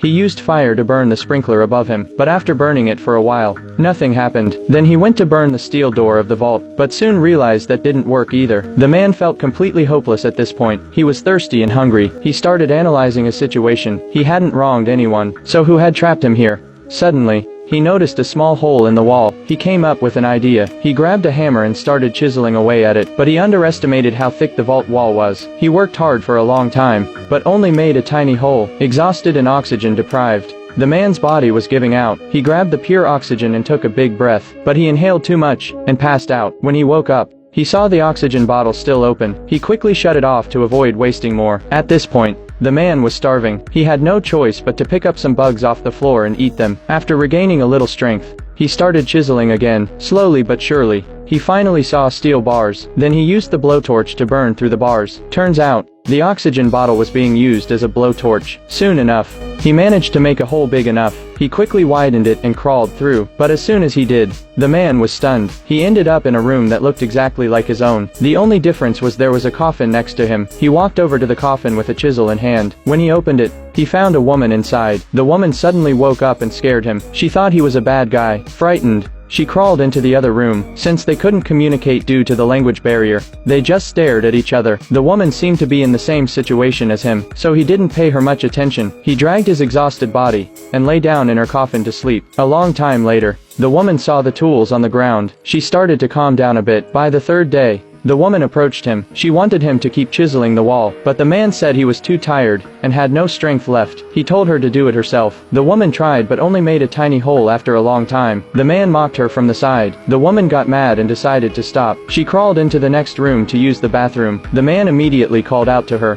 He used fire to burn the sprinkler above him, but after burning it for a while, nothing happened. Then he went to burn the steel door of the vault, but soon realized that didn't work either. The man felt completely hopeless at this point. He was thirsty and hungry. He started analyzing his situation. He hadn't wronged anyone, so who had trapped him here? Suddenly, he noticed a small hole in the wall. He came up with an idea. He grabbed a hammer and started chiseling away at it, but he underestimated how thick the vault wall was. He worked hard for a long time, but only made a tiny hole. Exhausted and oxygen deprived, the man's body was giving out. He grabbed the pure oxygen and took a big breath, but he inhaled too much and passed out. When he woke up, he saw the oxygen bottle still open. He quickly shut it off to avoid wasting more. At this point, the man was starving. He had no choice but to pick up some bugs off the floor and eat them. After regaining a little strength, he started chiseling again, slowly but surely. He finally saw steel bars. Then he used the blowtorch to burn through the bars. Turns out, the oxygen bottle was being used as a blowtorch. Soon enough, he managed to make a hole big enough. He quickly widened it and crawled through, but as soon as he did, the man was stunned. He ended up in a room that looked exactly like his own. The only difference was there was a coffin next to him. He walked over to the coffin with a chisel in hand. When he opened it, he found a woman inside. The woman suddenly woke up and scared him. She thought he was a bad guy. Frightened, she crawled into the other room. Since they couldn't communicate due to the language barrier, they just stared at each other. The woman seemed to be in the same situation as him, so he didn't pay her much attention. He dragged his exhausted body and lay down in her coffin to sleep. A long time later, the woman saw the tools on the ground. She started to calm down a bit. By the third day, the woman approached him. She wanted him to keep chiseling the wall, but the man said he was too tired and had no strength left. He told her to do it herself. The woman tried but only made a tiny hole after a long time. The man mocked her from the side. The woman got mad and decided to stop. She crawled into the next room to use the bathroom. The man immediately called out to her.